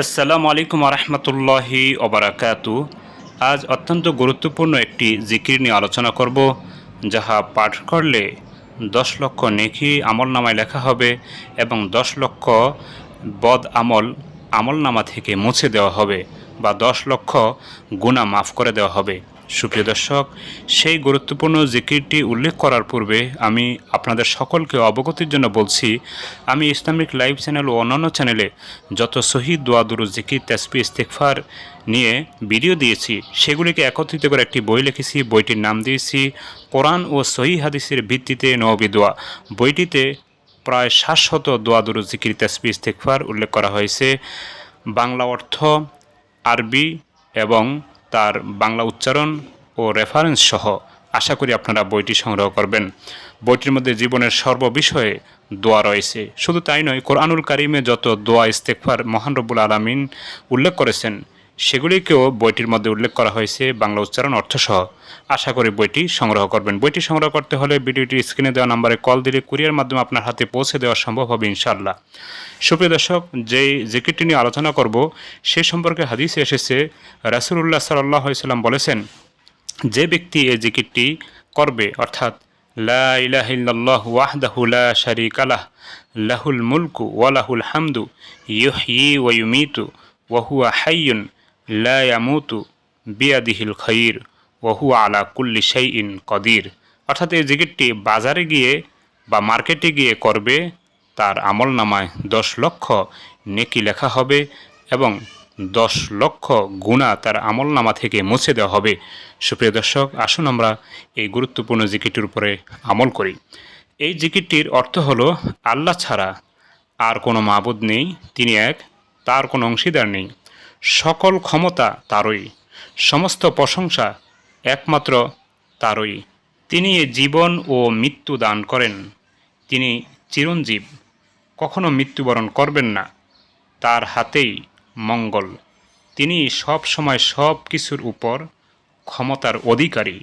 আসসালামু আলাইকুম রহমতুল্লাহি ওবারাকাতু। আজ অত্যন্ত গুরুত্বপূর্ণ একটি জিকির নিয়ে আলোচনা করব, যাহা পাঠ করলে 10 লক্ষ নেকি আমল নামায় লেখা হবে এবং 10 লক্ষ বদ আমল নামা থেকে মুছে দেওয়া হবে বা 10 লক্ষ গুনাহ মাফ করে দেওয়া হবে। সুপ্রিয় দর্শক, সেই গুরুত্বপূর্ণ জিকিরটি উল্লেখ করার পূর্বে আমি আপনাদের সকলকে অবগতির জন্য বলছি, আমি ইসলামিক লাইভ চ্যানেল ও অন্যান্য চ্যানেলে যত সহিহ দোয়া দুরূদ জিকির তাসবিহ ইস্তিগফার নিয়ে ভিডিও দিয়েছি, সেগুলিকে একত্রিত করে একটি বই লিখেছি। বইটির নাম দিয়েছি কোরআন ও সহিহ হাদিসের ভিত্তিতে নববী দোয়া। বইটিতে প্রায় 700 দোয়া দুরূদ জিকির তাসবিহ ইস্তিগফার উল্লেখ করা হয়েছে, বাংলা অর্থ, আরবি এবং তার বাংলা উচ্চারণ ও রেফারেন্স সহ। আশা করি আপনারা বইটি সংগ্রহ করবেন। বইটির মধ্যে জীবনের সর্ববিষয়ে দোয়া রয়েছে। শুধু তাই নয়, কোরআনুল কারিমে যত দোয়া ইস্তেগফার মহান রব্বুল আলামিন উল্লেখ করেছেন, সেগুলিকেও বইটির মধ্যে উল্লেখ করা হয়েছে বাংলা উচ্চারণ অর্থসহ। আশা করি বইটি সংগ্রহ করবেন। বইটি সংগ্রহ করতে হলে ভিডিওটির স্ক্রিনে দেওয়া নাম্বারে কল দিলে কুরিয়ার মাধ্যমে আপনার হাতে পৌঁছে দেওয়া সম্ভব হবে ইনশাআল্লাহ। সুপ্রিয় দর্শক, যেই জিকিরটি নিয়ে আলোচনা করব সে সম্পর্কে হাদিসে এসেছে, রাসূলুল্লাহ সাল্লাল্লাহু আলাইহি ওয়াসাল্লাম বলেছেন, যে ব্যক্তি এই জিকিরটি করবে, অর্থাৎ লা ইলাহা ইল্লাল্লাহু ওয়াহদাহু লা শারীকা লাহ লাহুল মুলকু ওয়া লাহুল হামদু ইউহয়ি ওয়া ইউমীতু ওয়া হুয়া হাইয়ুন লা ইয়ামুতু বিয়াদিহিল খায়র ওয়া হুয়া আলা কুল্লি শাইইন কদির। অর্থাৎ এই জিকিরটি বাজারে গিয়ে বা মার্কেটে গিয়ে করবে, তার আমলনামায় 10 লক্ষ নেকি লেখা হবে এবং 10 লক্ষ গুনাহ তার আমলনামা থেকে মুছে দেওয়া হবে। সুপ্রিয় দর্শক, আসুন আমরা এই গুরুত্বপূর্ণ জিকিরটির উপরে আমল করি। এই জিকিরটির অর্থ হলো, আল্লাহ ছাড়া আর কোনো মাবুদ নেই, তিনি এক, তার কোনো অংশীদার নেই, সকল ক্ষমতা তারই, সমস্ত প্রশংসা একমাত্র তারই। তিনি জীবন ও মৃত্যু দান করেন, তিনি চিরঞ্জীব, কখনো মৃত্যুবরণ করবেন না, তার হাতেই মঙ্গল, তিনি সব সময় সব কিছুর উপর ক্ষমতার অধিকারী।